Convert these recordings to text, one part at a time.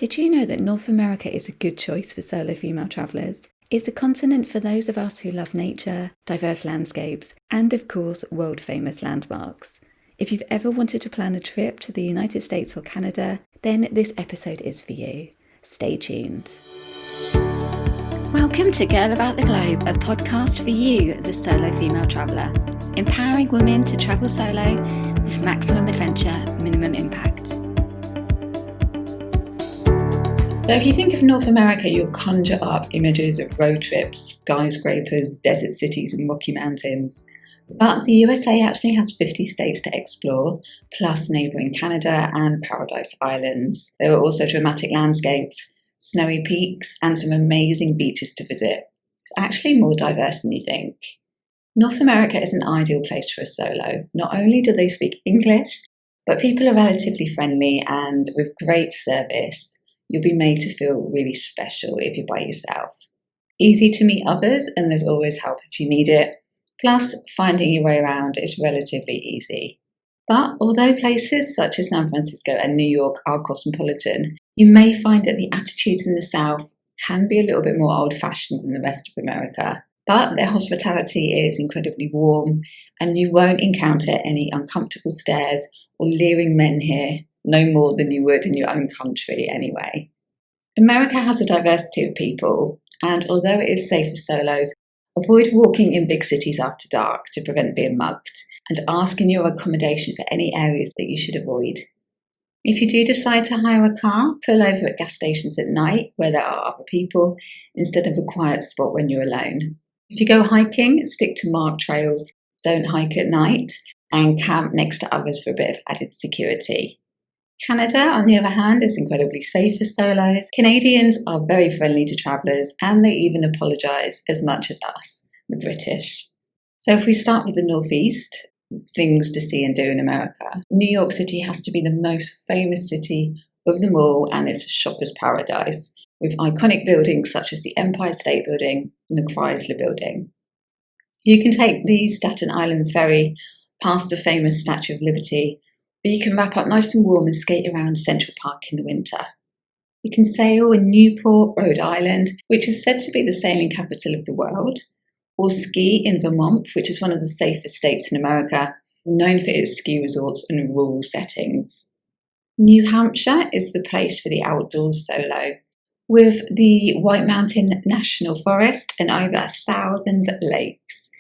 Did you know that North America is a good choice for solo female travellers? It's a continent for those of us who love nature, diverse landscapes, and of course, world-famous landmarks. If you've ever wanted to plan a trip to the United States or Canada, then this episode is for you. Stay tuned. Welcome to Girl About the Globe, a podcast for you, the solo female traveller, empowering women to travel solo with maximum adventure, minimum impact. So if you think of North America, you'll conjure up images of road trips, skyscrapers, desert cities and Rocky Mountains. But the USA actually has 50 states to explore, plus neighbouring Canada and Paradise Islands. There are also dramatic landscapes, snowy peaks and some amazing beaches to visit. It's actually more diverse than you think. North America is an ideal place for a solo. Not only do they speak English, but people are relatively friendly and with great service. You'll be made to feel really special if you're by yourself. Easy to meet others, and there's always help if you need it. Plus, finding your way around is relatively easy. But although places such as San Francisco and New York are cosmopolitan, you may find that the attitudes in the South can be a little bit more old-fashioned than the rest of America. But their hospitality is incredibly warm, and you won't encounter any uncomfortable stares or leering men here, no more than you would in your own country anyway. America has a diversity of people, and although it is safe for solos, avoid walking in big cities after dark to prevent being mugged, and ask in your accommodation for any areas that you should avoid. If you do decide to hire a car, pull over at gas stations at night where there are other people, instead of a quiet spot when you're alone. If you go hiking, stick to marked trails, don't hike at night, and camp next to others for a bit of added security. Canada, on the other hand, is incredibly safe for solos. Canadians are very friendly to travellers, and they even apologise as much as us, the British. So if we start with the Northeast, things to see and do in America, New York City has to be the most famous city of them all, and it's a shopper's paradise, with iconic buildings such as the Empire State Building and the Chrysler Building. You can take the Staten Island ferry past the famous Statue of Liberty, or you can wrap up nice and warm and skate around Central Park in the winter. You can sail in Newport, Rhode Island, which is said to be the sailing capital of the world, or ski in Vermont, which is one of the safest states in America, known for its ski resorts and rural settings. New Hampshire is the place for the outdoors solo, with the White Mountain National Forest and over 1,000 lakes.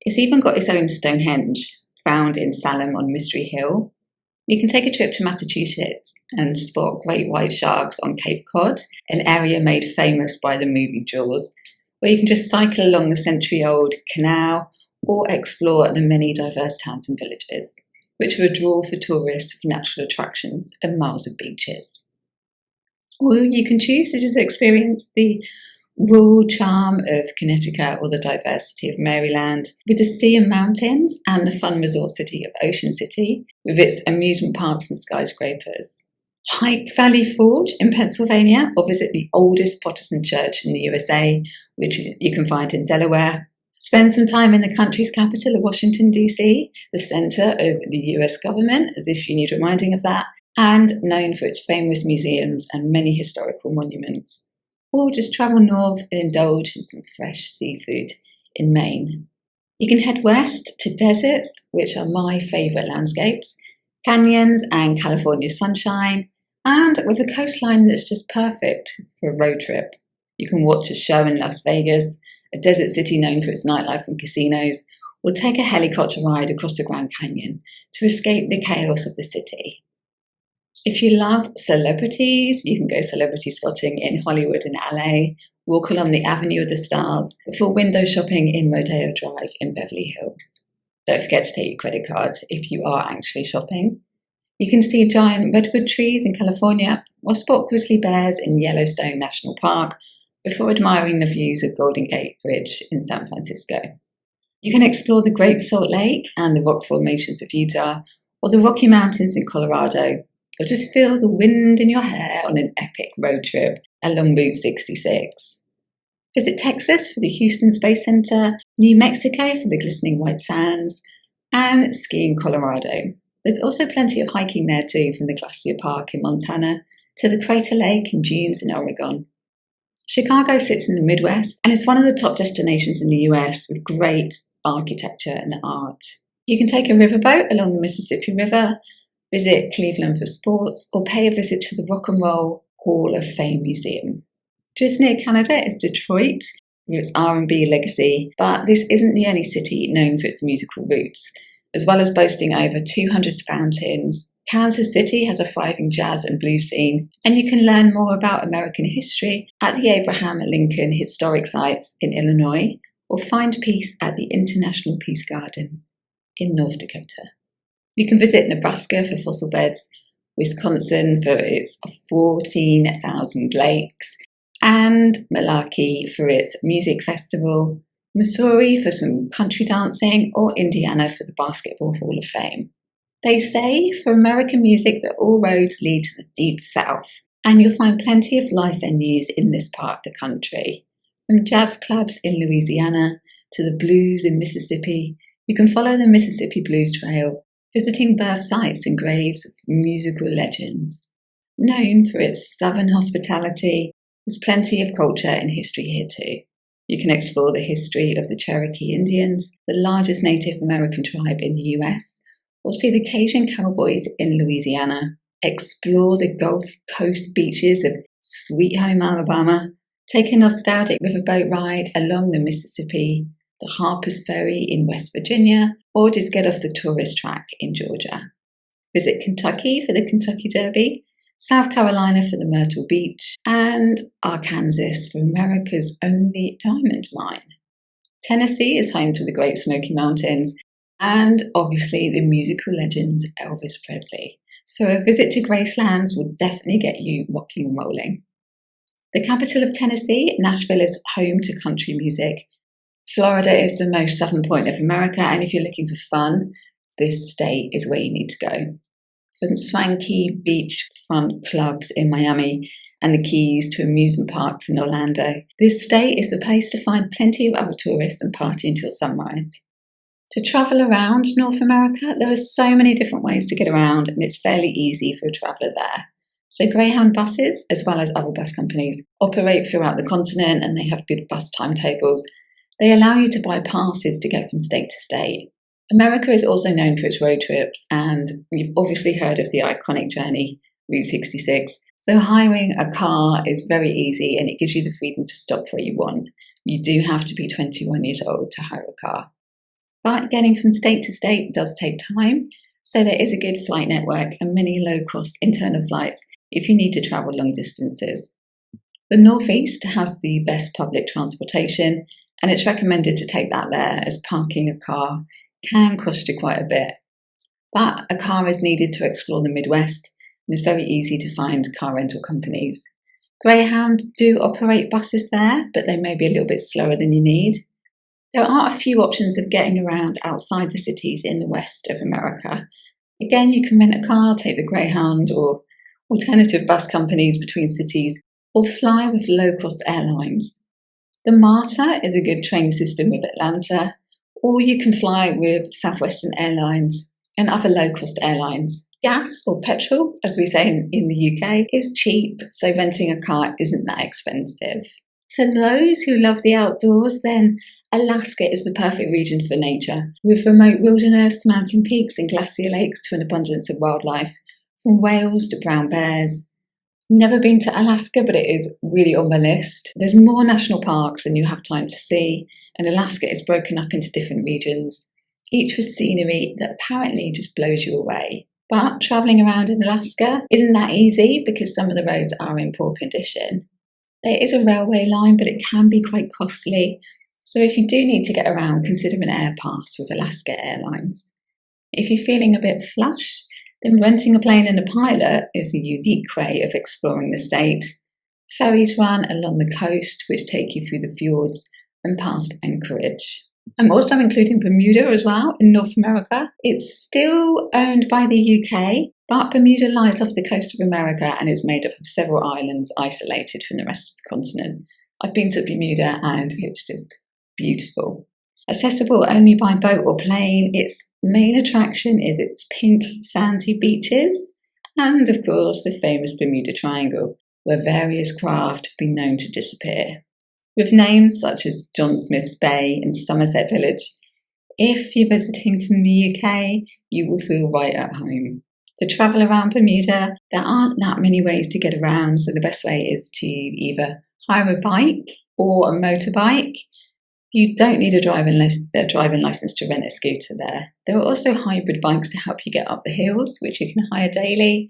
It's even got its own Stonehenge, found in Salem on Mystery Hill. You can take a trip to Massachusetts and spot great white sharks on Cape Cod, an area made famous by the movie Jaws, where you can just cycle along the century-old canal or explore the many diverse towns and villages, which are a draw for tourists with natural attractions and miles of beaches. Or you can choose to just experience the rural charm of Connecticut or the diversity of Maryland, with the sea and mountains, and the fun resort city of Ocean City, with its amusement parks and skyscrapers. Hike Valley Forge in Pennsylvania, or visit the oldest Protestant church in the USA, which you can find in Delaware. Spend some time in the country's capital of Washington, D.C., the centre of the US government, as if you need reminding of that, and known for its famous museums and many historical monuments. Or just travel north and indulge in some fresh seafood in Maine. You can head west to deserts, which are my favourite landscapes, canyons and California sunshine, and with a coastline that's just perfect for a road trip. You can watch a show in Las Vegas, a desert city known for its nightlife and casinos, or take a helicopter ride across the Grand Canyon to escape the chaos of the city. If you love celebrities, you can go celebrity spotting in Hollywood and LA, walk along the Avenue of the Stars, before window shopping in Rodeo Drive in Beverly Hills. Don't forget to take your credit card if you are actually shopping. You can see giant redwood trees in California, or spot grizzly bears in Yellowstone National Park, before admiring the views of Golden Gate Bridge in San Francisco. You can explore the Great Salt Lake and the rock formations of Utah, or the Rocky Mountains in Colorado, or just feel the wind in your hair on an epic road trip along Route 66. Visit Texas for the Houston Space Center, New Mexico for the glistening white sands, and ski in Colorado. There's also plenty of hiking there too, from the Glacier Park in Montana to the Crater Lake and dunes in Oregon. Chicago sits in the Midwest and is one of the top destinations in the US with great architecture and art. You can take a riverboat along the Mississippi River, visit Cleveland for sports, or pay a visit to the Rock and Roll Hall of Fame Museum. Just near Canada is Detroit, with its R&B legacy, but this isn't the only city known for its musical roots. As well as boasting over 200 fountains, Kansas City has a thriving jazz and blues scene, and you can learn more about American history at the Abraham Lincoln Historic Sites in Illinois, or find peace at the International Peace Garden in North Dakota. You can visit Nebraska for fossil beds, Wisconsin for its 14,000 lakes, and Milwaukee for its music festival, Missouri for some country dancing, or Indiana for the Basketball Hall of Fame. They say for American music that all roads lead to the deep south, and you'll find plenty of live venues in this part of the country. From jazz clubs in Louisiana to the blues in Mississippi, you can follow the Mississippi Blues Trail, visiting birth sites and graves of musical legends. Known for its southern hospitality, there's plenty of culture and history here too. You can explore the history of the Cherokee Indians, the largest Native American tribe in the US, or see the Cajun Cowboys in Louisiana. Explore the Gulf Coast beaches of Sweet Home, Alabama. Take a nostalgic riverboat ride along the Mississippi, the Harpers Ferry in West Virginia, or just get off the tourist track in Georgia. Visit Kentucky for the Kentucky Derby, South Carolina for the Myrtle Beach, and Arkansas for America's only diamond mine. Tennessee is home to the Great Smoky Mountains and obviously the musical legend Elvis Presley. So a visit to Gracelands will definitely get you rocking and rolling. The capital of Tennessee, Nashville, is home to country music. Florida is the most southern point of America, and if you're looking for fun, this state is where you need to go. From swanky beachfront clubs in Miami and the Keys to amusement parks in Orlando, this state is the place to find plenty of other tourists and party until sunrise. To travel around North America, there are so many different ways to get around, and it's fairly easy for a traveller there. So Greyhound buses, as well as other bus companies, operate throughout the continent, and they have good bus timetables. They allow you to buy passes to go from state to state. America is also known for its road trips, and you've obviously heard of the iconic journey, Route 66. So hiring a car is very easy, and it gives you the freedom to stop where you want. You do have to be 21 years old to hire a car. But getting from state to state does take time, so there is a good flight network and many low-cost internal flights if you need to travel long distances. The Northeast has the best public transportation, and it's recommended to take that there, as parking a car can cost you quite a bit. But a car is needed to explore the Midwest, and it's very easy to find car rental companies. Greyhound do operate buses there, but they may be a little bit slower than you need. There are a few options of getting around outside the cities in the west of America. Again, you can rent a car, take the Greyhound or alternative bus companies between cities, or fly with low-cost airlines. The MARTA is a good train system with Atlanta, or you can fly with Southwestern Airlines and other low-cost airlines. Gas, or petrol, as we say in the UK, is cheap, so renting a car isn't that expensive. For those who love the outdoors, then Alaska is the perfect region for nature, with remote wilderness, mountain peaks and glacier lakes to an abundance of wildlife, from whales to brown bears. Never been to Alaska, but it is really on my list. There's more national parks than you have time to see, and Alaska is broken up into different regions, each with scenery that apparently just blows you away. But travelling around in Alaska isn't that easy because some of the roads are in poor condition. There is a railway line, but it can be quite costly. So if you do need to get around, consider an air pass with Alaska Airlines. If you're feeling a bit flush, then renting a plane and a pilot is a unique way of exploring the state. Ferries run along the coast, which take you through the fjords and past Anchorage. I'm also including Bermuda as well in North America. It's still owned by the UK, but Bermuda lies off the coast of America and is made up of several islands isolated from the rest of the continent. I've been to Bermuda and it's just beautiful. Accessible only by boat or plane, its main attraction is its pink sandy beaches And of course, the famous Bermuda Triangle, where various craft have been known to disappear. With names such as John Smith's Bay and Somerset Village, if you're visiting from the UK, you will feel right at home. To travel around Bermuda, there aren't that many ways to get around, so the best way is to either hire a bike or a motorbike. You don't need a driving license to rent a scooter there. There are also hybrid bikes to help you get up the hills, which you can hire daily.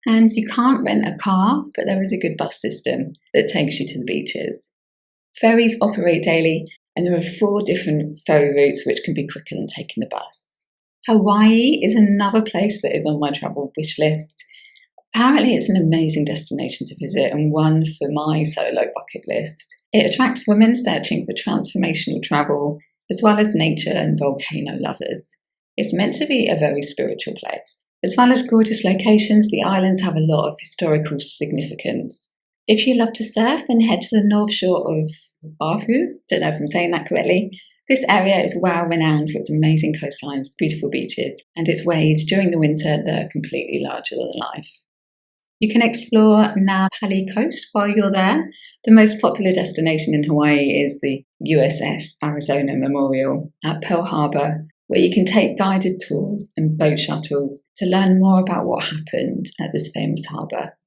And you can't rent a car, but there is a good bus system that takes you to the beaches. Ferries operate daily, and there are 4 different ferry routes which can be quicker than taking the bus. Hawaii is another place that is on my travel wish list. Apparently it's an amazing destination to visit and one for my solo bucket list. It attracts women searching for transformational travel, as well as nature and volcano lovers. It's meant to be a very spiritual place. As well as gorgeous locations, the islands have a lot of historical significance. If you love to surf, then head to the north shore of Oahu. Don't know if I'm saying that correctly. This area is well renowned for its amazing coastlines, beautiful beaches, and its waves during the winter that are completely larger than life. You can explore Na Pali Coast while you're there. The most popular destination in Hawaii is the USS Arizona Memorial at Pearl Harbor, where you can take guided tours and boat shuttles to learn more about what happened at this famous harbour.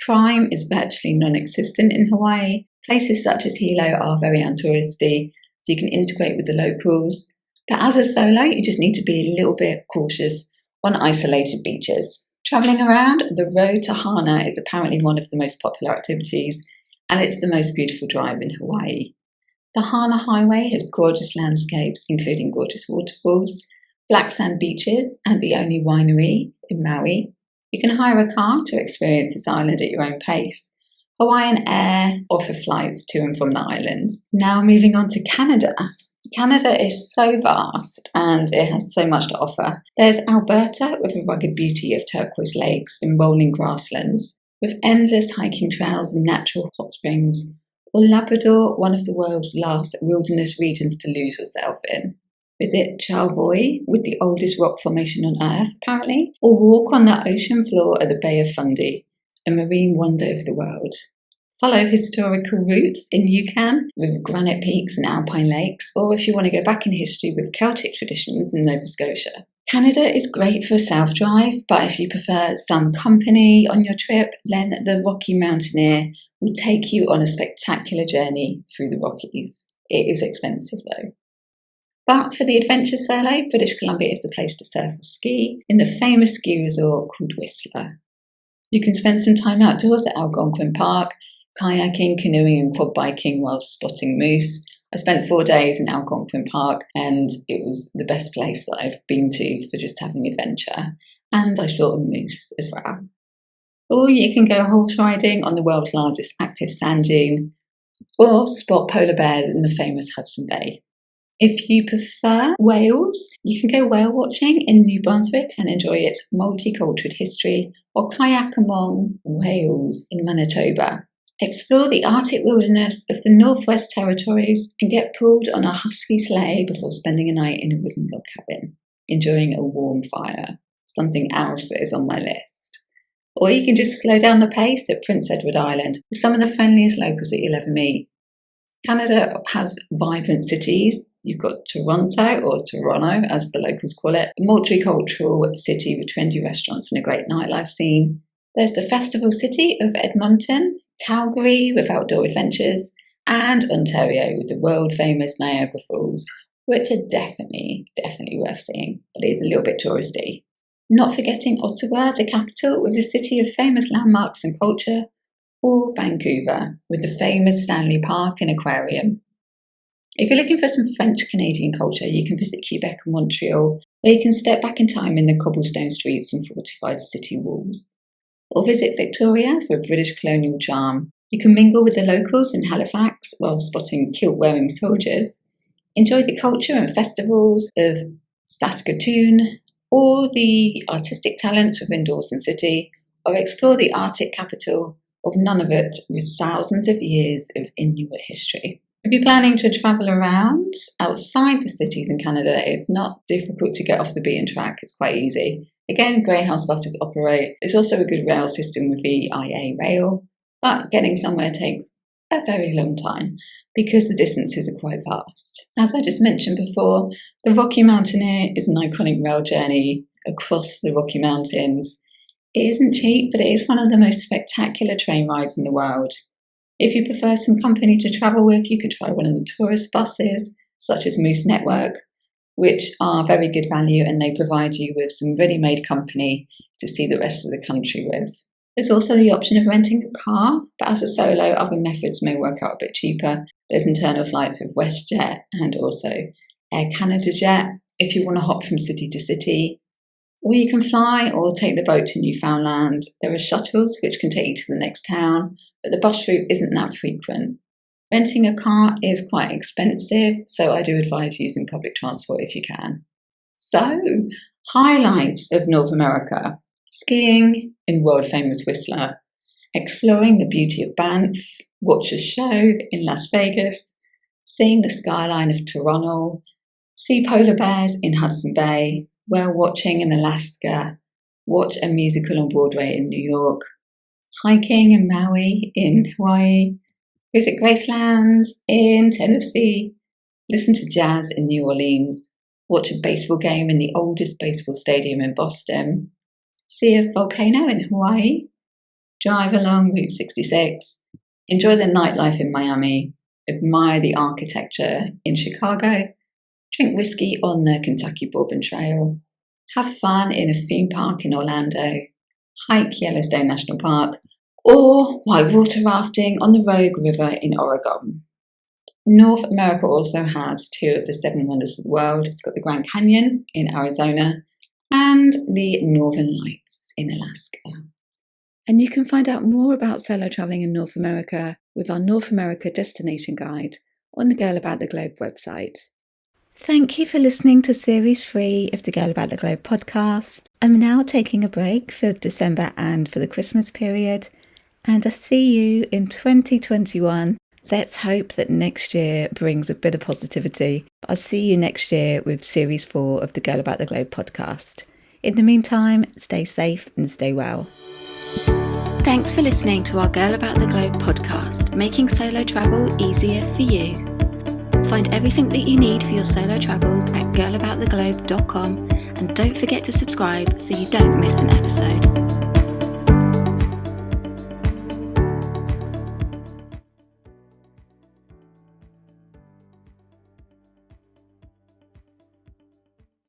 Crime is virtually non-existent in Hawaii. Places such as Hilo are very untouristy, so you can integrate with the locals. But as a solo, you just need to be a little bit cautious on isolated beaches. Travelling around, the road to Hana is apparently one of the most popular activities, and it's the most beautiful drive in Hawaii. The Hana Highway has gorgeous landscapes, including gorgeous waterfalls, black sand beaches, and the only winery in Maui. You can hire a car to experience this island at your own pace. Hawaiian Air offer flights to and from the islands. Now moving on to Canada. Canada is so vast and it has so much to offer. There's Alberta with a rugged beauty of turquoise lakes and rolling grasslands, with endless hiking trails and natural hot springs. Or Labrador, one of the world's last wilderness regions to lose yourself in. Visit Charlevoix, with the oldest rock formation on Earth, apparently, or walk on the ocean floor at the Bay of Fundy, a marine wonder of the world. Follow historical routes in Yukon with granite peaks and alpine lakes, or if you want to go back in history with Celtic traditions in Nova Scotia. Canada is great for a self-drive, but if you prefer some company on your trip, then the Rocky Mountaineer will take you on a spectacular journey through the Rockies. It is expensive though. But for the adventure solo, British Columbia is the place to surf or ski in the famous ski resort called Whistler. You can spend some time outdoors at Algonquin Park, kayaking, canoeing and quad biking while spotting moose. I spent 4 days in Algonquin Park and it was the best place that I've been to for just having adventure. And I saw a moose as well. Or you can go horse riding on the world's largest active sand dune, or spot polar bears in the famous Hudson Bay. If you prefer Wales, you can go whale watching in New Brunswick and enjoy its multicultural history, or kayak among whales in Manitoba. Explore the Arctic wilderness of the Northwest Territories and get pulled on a husky sleigh before spending a night in a wooden log cabin, enjoying a warm fire, something else that is on my list. Or you can just slow down the pace at Prince Edward Island with some of the friendliest locals that you'll ever meet. Canada has vibrant cities. You've got Toronto, or Toronto as the locals call it, a multicultural city with trendy restaurants and a great nightlife scene. There's the festival city of Edmonton, Calgary with outdoor adventures, and Ontario with the world famous Niagara Falls, which are definitely worth seeing, but it is a little bit touristy. Not forgetting Ottawa, the capital, with a city of famous landmarks and culture, or Vancouver with the famous Stanley Park and Aquarium. If you're looking for some French-Canadian culture, you can visit Quebec and Montreal, where you can step back in time in the cobblestone streets and fortified city walls. Or visit Victoria for a British colonial charm. You can mingle with the locals in Halifax while spotting kilt-wearing soldiers. Enjoy the culture and festivals of Saskatoon, or the artistic talents within Dawson City, or explore the Arctic capital of Nunavut with thousands of years of Inuit history. If you're planning to travel around outside the cities in Canada, it's not difficult to get off the beaten track. It's quite easy. Again, Greyhound buses operate. It's also a good rail system with VIA Rail, but getting somewhere takes a very long time because the distances are quite vast. As I just mentioned before, the Rocky Mountaineer is an iconic rail journey across the Rocky Mountains. It isn't cheap, but it is one of the most spectacular train rides in the world. If you prefer some company to travel with, you could try one of the tourist buses, such as Moose Network, which are very good value and they provide you with some ready-made company to see the rest of the country with. There's also the option of renting a car, but as a solo, other methods may work out a bit cheaper. There's internal flights with WestJet and also Air Canada Jet if you want to hop from city to city. Or you can fly or take the boat to Newfoundland. There are shuttles which can take you to the next town, but the bus route isn't that frequent. Renting a car is quite expensive, so I do advise using public transport if you can. So, highlights of North America. Skiing in world-famous Whistler, exploring the beauty of Banff, watch a show in Las Vegas, seeing the skyline of Toronto, see polar bears in Hudson Bay, whale watching in Alaska, watch a musical on Broadway in New York, hiking in Maui in Hawaii, visit Graceland in Tennessee, listen to jazz in New Orleans, watch a baseball game in the oldest baseball stadium in Boston, see a volcano in Hawaii, drive along Route 66, enjoy the nightlife in Miami, admire the architecture in Chicago, drink whiskey on the Kentucky Bourbon Trail, have fun in a theme park in Orlando, hike Yellowstone National Park, or whitewater rafting on the Rogue River in Oregon. North America also has 2 of the 7 wonders of the world. It's got the Grand Canyon in Arizona and the Northern Lights in Alaska. And you can find out more about solo travelling in North America with our North America Destination Guide on the Girl About the Globe website. Thank you for listening to Series 3 of the Girl About the Globe podcast. I'm now taking a break for December and for the Christmas period, and I see you in 2021. Let's hope that next year brings a bit of positivity. I'll see you next year with Series 4 of the Girl About the Globe podcast. In the meantime, stay safe and stay well. Thanks for listening to our Girl About the Globe podcast, making solo travel easier for you. Find everything that you need for your solo travels at girlabouttheglobe.com, and don't forget to subscribe so you don't miss an episode.